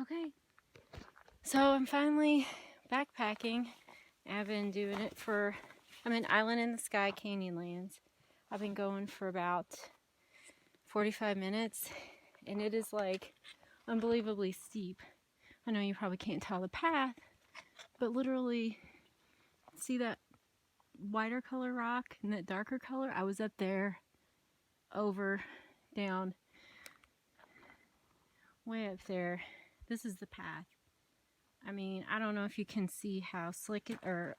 Okay, so I'm finally backpacking. I've been doing it I'm in Island in the Sky, Canyonlands. I've been going for about 45 minutes, and it is like unbelievably steep. I know you probably can't tell the path, but literally, see that whiter color rock and that darker color? I was up there, over, down, way up there. This is the path. I mean, I don't know if you can see how slick it or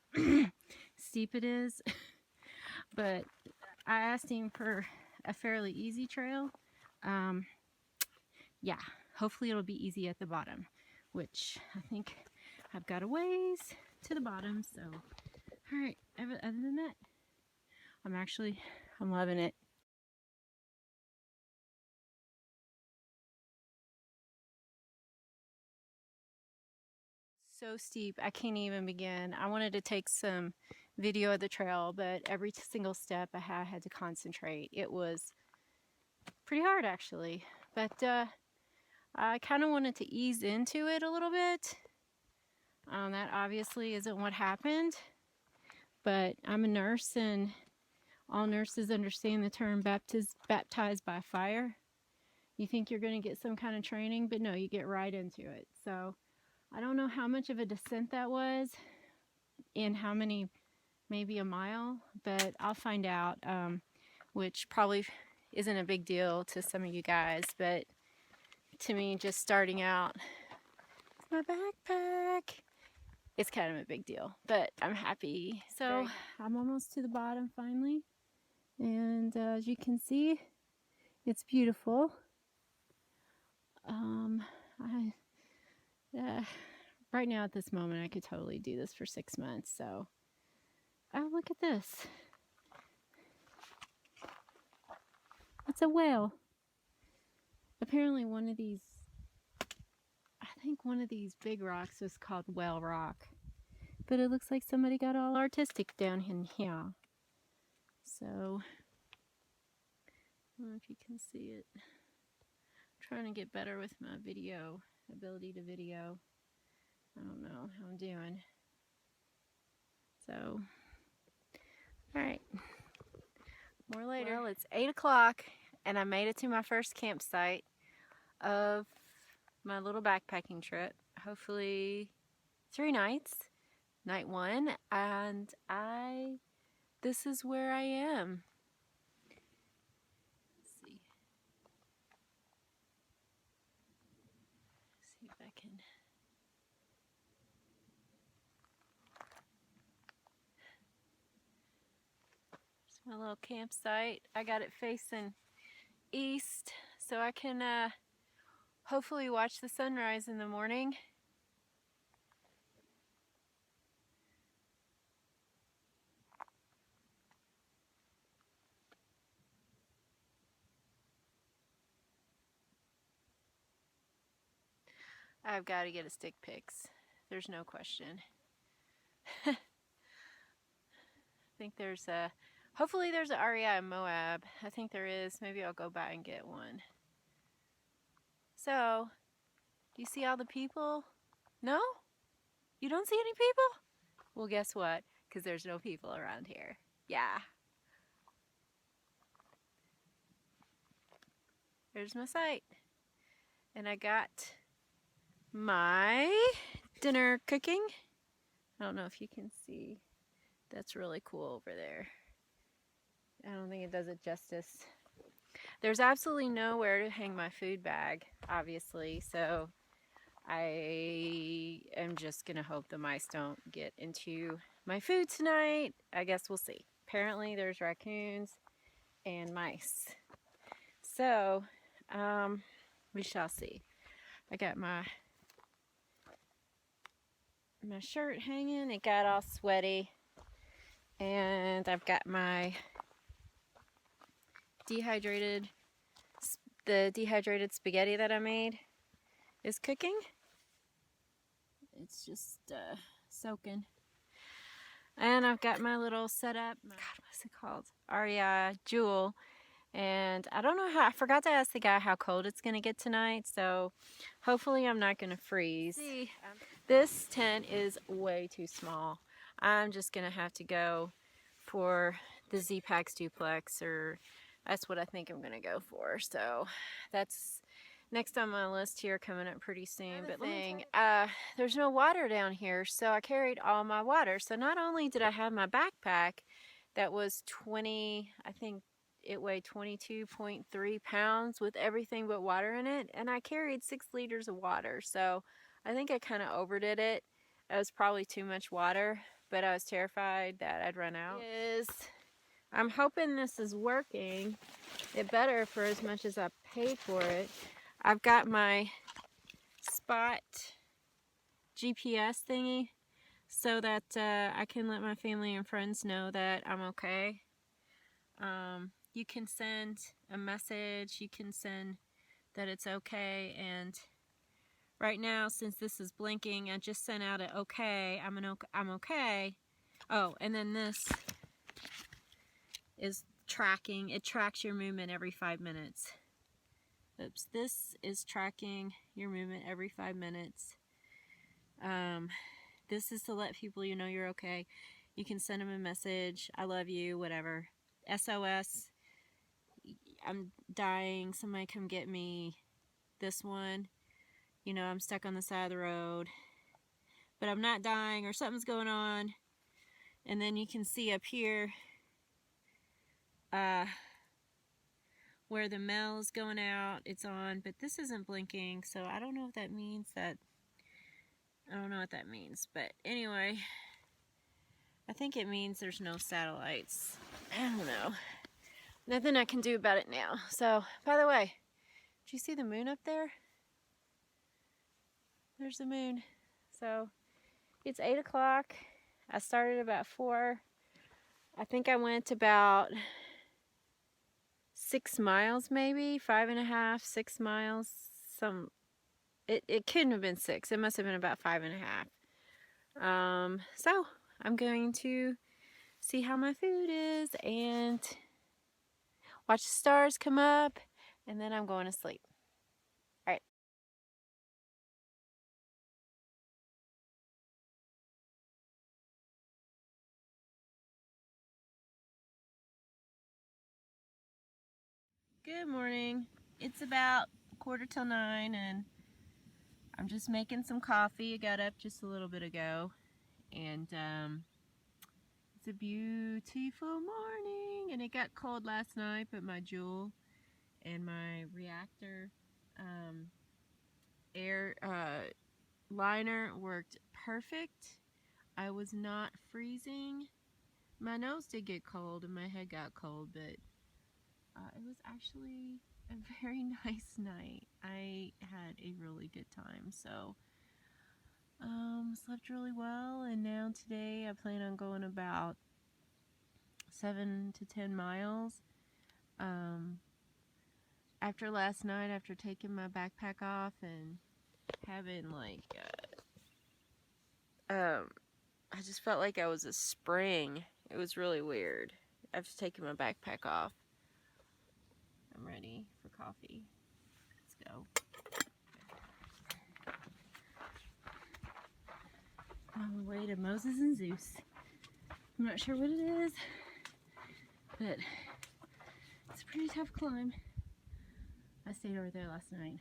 steep it is, but I asked him for a fairly easy trail. Yeah, hopefully it'll be easy at the bottom, which I think I've got a ways to the bottom. So, all right, other than that, I'm loving it. So steep, I can't even begin. I wanted to take some video of the trail, but every single step I had to concentrate. It was pretty hard actually, but I kind of wanted to ease into it a little bit. That obviously isn't what happened, but I'm a nurse and all nurses understand the term baptized by fire. You think you're going to get some kind of training, but no, you get right into it. So I don't know how much of a descent that was and how many, maybe a mile, but I'll find out, which probably isn't a big deal to some of you guys, but to me, just starting out, my backpack, it's kind of a big deal, but I'm happy. So I'm almost to the bottom finally, and as you can see, it's beautiful. Right now at this moment, I could totally do this for 6 months. So, oh, look at this. It's a whale. Apparently one of these, I think one of these big rocks was called Whale Rock. But it looks like somebody got all artistic down in here. So, I don't know if you can see it. I'm trying to get better with my video, ability to video. I don't know how I'm doing. So, alright. More later. Well, it's 8 o'clock and I made it to my first campsite of my little backpacking trip. Hopefully 3 nights. Night 1, and this is where I am. Let's see if I can. It's my little campsite. I got it facing east, so I can hopefully watch the sunrise in the morning. I've got to get a stick pics. There's no question. I think hopefully there's a REI in Moab. I think there is. Maybe I'll go by and get one. So, do you see all the people? No? You don't see any people? Well, guess what? Because there's no people around here. Yeah. There's my site. And I got my dinner cooking. I don't know if you can see. That's really cool over there. I don't think it does it justice. There's absolutely nowhere to hang my food bag, obviously, so I am just gonna hope the mice don't get into my food tonight. I guess we'll see. Apparently there's raccoons and mice. So, we shall see. I got my shirt hanging. It got all sweaty. And I've got my dehydrated spaghetti that I made is cooking. It's just soaking. And I've got my little setup. God, what's it called? REI Jewel. And I don't know how, I forgot to ask the guy how cold it's going to get tonight, so hopefully I'm not going to freeze. See, this tent is way too small. I'm just going to have to go for the Z-Pax duplex, or that's what I think I'm going to go for. So that's next on my list here, coming up pretty soon. But there's no water down here, so I carried all my water. So not only did I have my backpack that was 20, I think it weighed 22.3 pounds with everything but water in it, and I carried 6 liters of water. So I think I kind of overdid it. It was probably too much water, but I was terrified that I'd run out. I'm hoping this is working. It better, for as much as I paid for it. I've got my Spot GPS thingy so that I can let my family and friends know that I'm okay. You can send a message, you can send that it's okay, and right now, since this is blinking, I just sent out an okay, I'm okay. Oh, and then this is tracking. It tracks your movement every 5 minutes. Oops, this is tracking your movement every 5 minutes. This is to let people you know you're okay. You can send them a message, I love you, whatever. SOS, I'm dying, somebody come get me. This one, you know, I'm stuck on the side of the road, but I'm not dying, or something's going on. And then you can see up here where the mail's going out, it's on, but this isn't blinking, so I don't know if that means that, I don't know what that means, but anyway, I think it means there's no satellites. I don't know. Nothing I can do about it now. So, by the way, did you see the moon up there? There's the moon. So, it's 8 o'clock. I started about 4. I think I went about 6 miles, maybe 5.5, 6 miles. It couldn't have been 6. It must have been about 5.5. So I'm going to see how my food is and watch the stars come up, and then I'm going to sleep. All right. Good morning. It's about 8:45, and I'm just making some coffee. I got up just a little bit ago, and it's a beautiful morning. And it got cold last night, but my Joule and my reactor air liner worked perfect. I was not freezing. My nose did get cold and my head got cold, but it was actually a very nice night. I had a really good time, so slept really well, and now today I plan on going about 7 to 10 miles. After last night, after taking my backpack off and having like I just felt like I was a spring. It was really weird. After taking my backpack off. I'm ready for coffee. Let's go. On the way to Moses and Zeus. I'm not sure what it is, but it's a pretty tough climb. I stayed over there last night.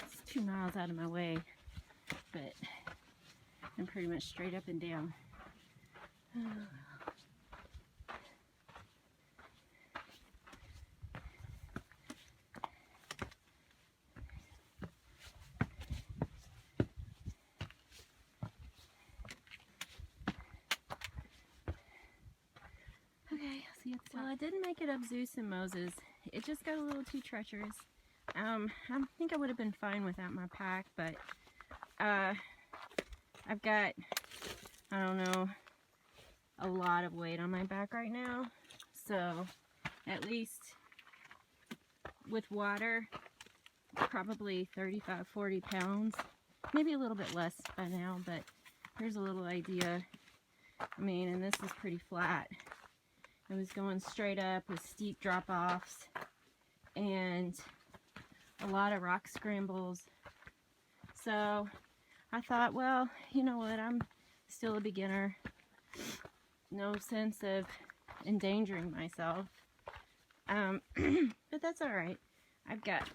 It's 2 miles out of my way, but I'm pretty much straight up and down. see at the top? Well, I didn't make it up Zeus and Moses. It just got a little too treacherous. I think I would have been fine without my pack, but I've got, I don't know, a lot of weight on my back right now. So at least with water, probably 35, 40 pounds, maybe a little bit less by now, but here's a little idea. I mean, and this is pretty flat. It was going straight up with steep drop-offs and a lot of rock scrambles. So I thought, well, you know what, I'm still a beginner. No sense of endangering myself. But that's alright. I've got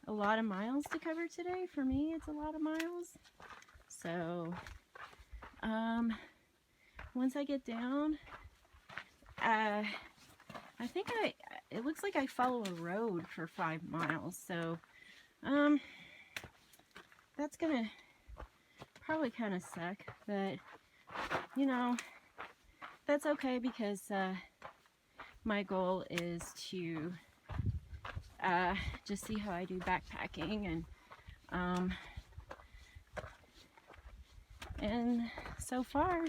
a lot of miles to cover today. For me, it's a lot of miles. So, once I get down, I think it looks like I follow a road for 5 miles. So, that's gonna probably kind of suck, but, you know, that's okay because, my goal is to just see how I do backpacking, and so far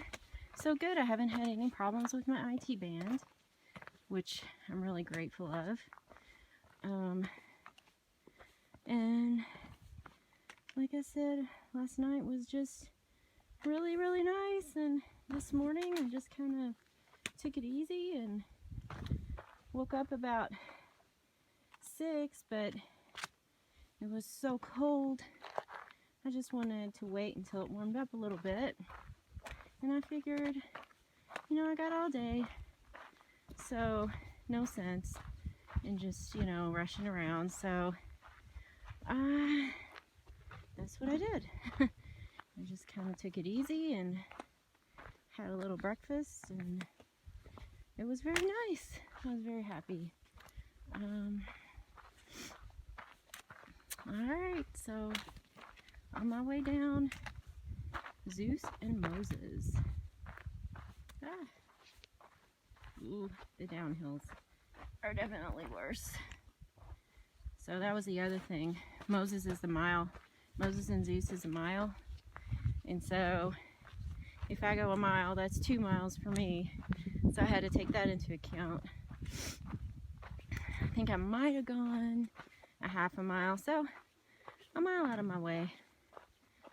so good. I haven't had any problems with my IT band, which I'm really grateful of, and like I said, last night was just really nice, and this morning I just kind of took it easy and woke up about 6, but it was so cold. I just wanted to wait until it warmed up a little bit. And I figured, you know, I got all day. So, no sense in just, you know, rushing around. So, that's what I did. I just kind of took it easy and had a little breakfast, and it was very nice. I was very happy. Alright, so on my way down, Zeus and Moses. Ooh, the downhills are definitely worse. So that was the other thing. Moses is the mile. Moses and Zeus is a mile. And so if I go a mile, that's 2 miles for me. So I had to take that into account. I think I might have gone a half a mile, so a mile out of my way.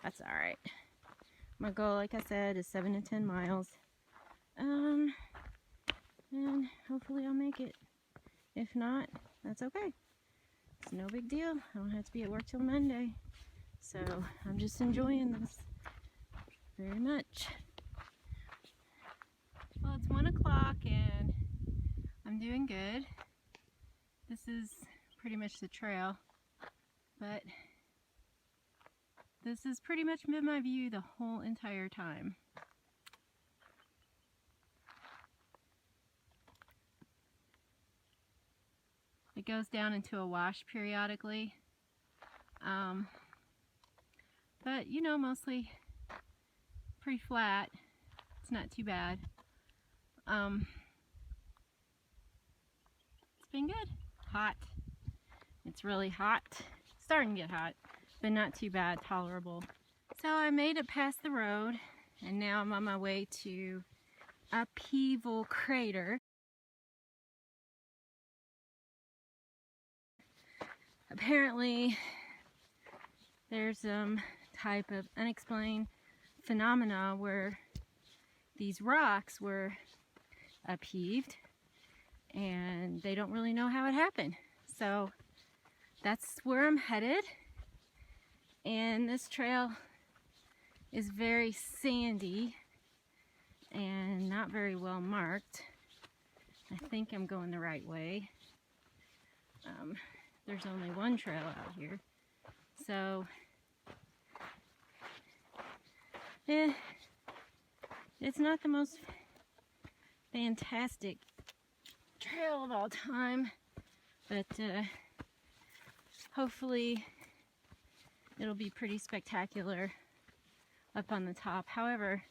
That's alright. My goal, like I said, is 7 to 10 miles. And hopefully I'll make it. If not, that's okay. It's no big deal. I don't have to be at work till Monday. So I'm just enjoying this very much. Well, it's 1 o'clock and I'm doing good. This is pretty much the trail, but this has pretty much been my view the whole entire time. It goes down into a wash periodically, but you know, mostly pretty flat. It's not too bad. It's been good. Hot. It's really hot. Starting to get hot, but not too bad. Tolerable. So I made it past the road, and now I'm on my way to Upheaval Crater. Apparently, there's some type of unexplained phenomena where these rocks were upheaved and they don't really know how it happened. So that's where I'm headed, and this trail is very sandy and not very well marked. I think I'm going the right way. There's only one trail out here, so it's not the most fantastic trail of all time, but hopefully it'll be pretty spectacular up on the top. However,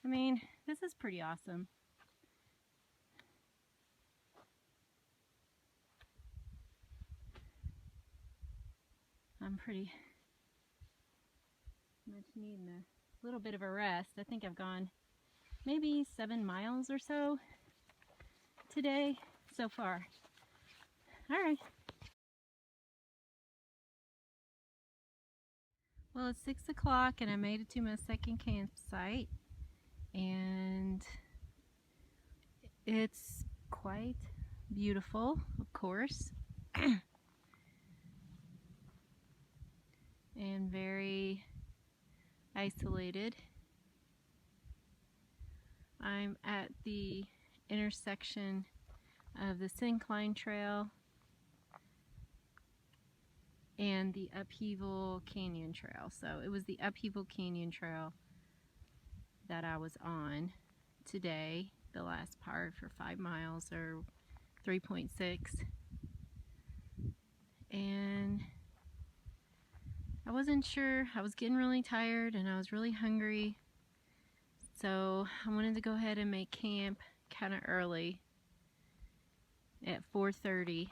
I mean, this is pretty awesome. I'm pretty much needing a little bit of a rest. I think I've gone maybe 7 miles or so today so far. All right. Well, it's 6 o'clock and I made it to my second campsite, and it's quite beautiful, of course, and very isolated. I'm at the intersection of the Syncline Trail and the Upheaval Canyon Trail. So it was the Upheaval Canyon Trail that I was on today, the last part for 5 miles or 3.6. And I wasn't sure. I was getting really tired and I was really hungry. So I wanted to go ahead and make camp kind of early at 4:30.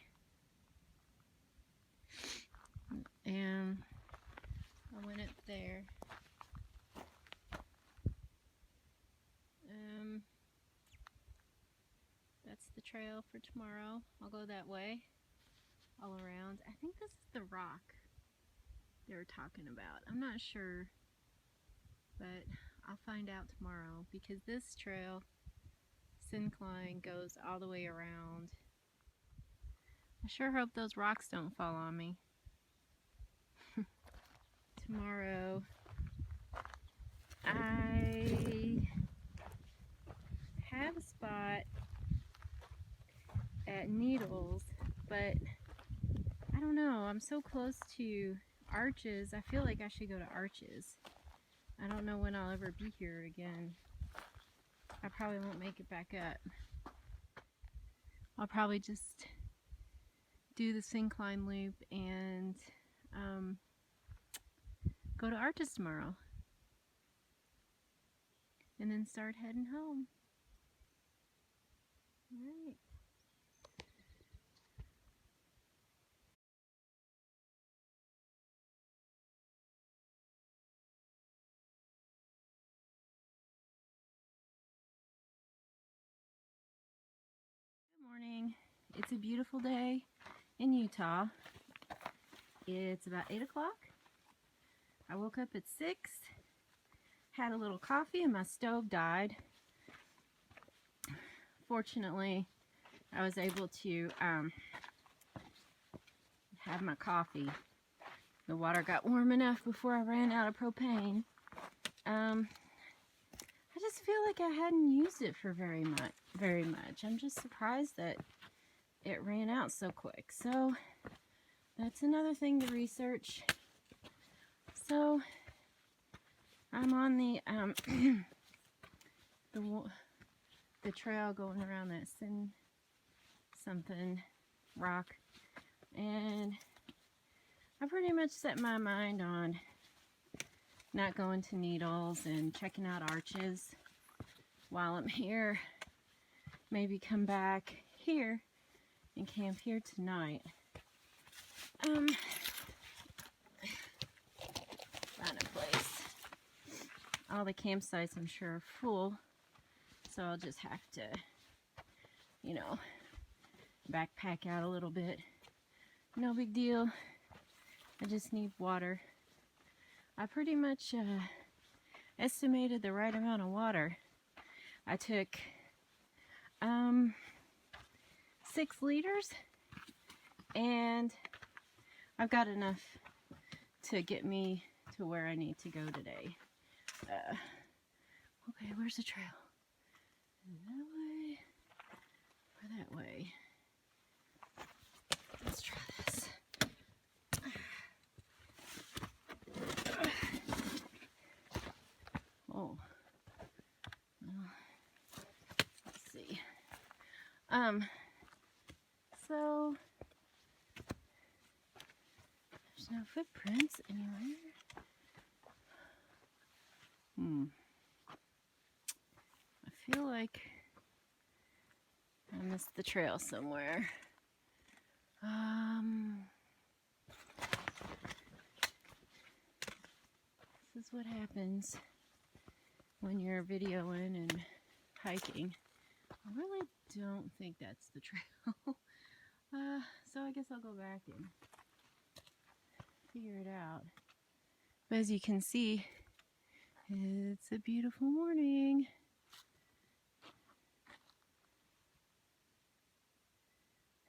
And I went up there. That's the trail for tomorrow. I'll go that way, all around. I think this is the rock they were talking about. I'm not sure, but I'll find out tomorrow, because this trail, Syncline, goes all the way around. I sure hope those rocks don't fall on me. Tomorrow, I have a spot at Needles, but I don't know. I'm so close to Arches. I feel like I should go to Arches. I don't know when I'll ever be here again. I probably won't make it back up. I'll probably just do the Syncline loop and go to Arches tomorrow, and then start heading home. All right. Good morning. It's a beautiful day in Utah. It's about 8 o'clock. I woke up at 6, had a little coffee, and my stove died. Fortunately, I was able to have my coffee. The water got warm enough before I ran out of propane. I just feel like I hadn't used it for very much. I'm just surprised that it ran out so quick. So that's another thing to research. So I'm on the the trail going around that something rock, and I pretty much set my mind on not going to Needles and checking out Arches while I'm here. Maybe come back here and camp here tonight. Find a place. All the campsites, I'm sure, are full, so I'll just have to, you know, backpack out a little bit. No big deal. I just need water. I pretty much estimated the right amount of water. I took 6 liters, and I've got enough to get me to where I need to go today. Okay, where's the trail? Is it that way or that way? Let's try this. Oh. Let's see. So there's no footprints anywhere. I feel like I missed the trail somewhere. This is what happens when you're videoing and hiking. I really don't think that's the trail. So I guess I'll go back and figure it out. But as you can see, it's a beautiful morning.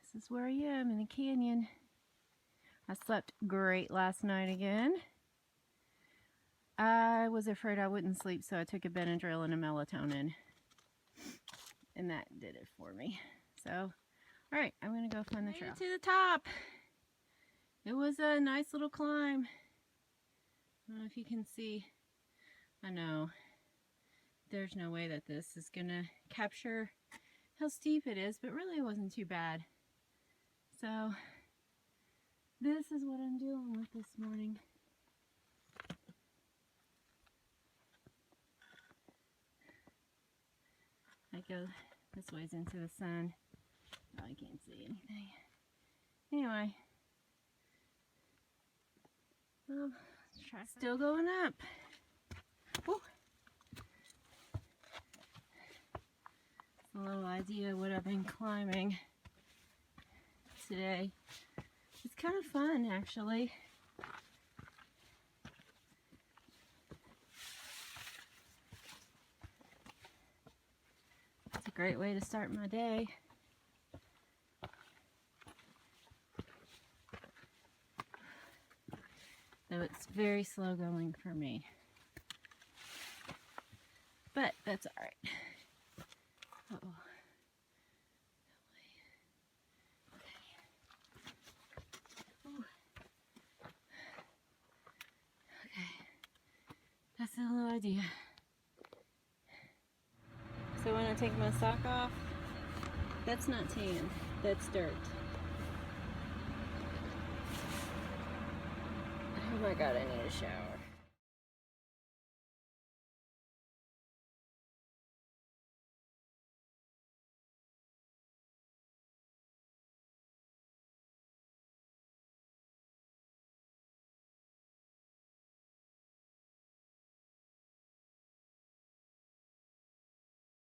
This is where I am in the canyon. I slept great last night again. I was afraid I wouldn't sleep, so I took a Benadryl and a melatonin. And that did it for me. So, all right, I'm going to go find the trail. Made it to the top. It was a nice little climb. I don't know if you can see. I know there's no way that this is going to capture how steep it is, but really it wasn't too bad. So, this is what I'm dealing with this morning. I go this ways into the sun. Oh, I can't see anything. Anyway, let's try. Still going up. Woo. A little idea of what I've been climbing today. It's kind of fun, actually. It's a great way to start my day. Though it's very slow going for me. But that's all right. Uh-oh. That's a little idea. So when I take my sock off, that's not tan, that's dirt. Oh my god, I need a shower.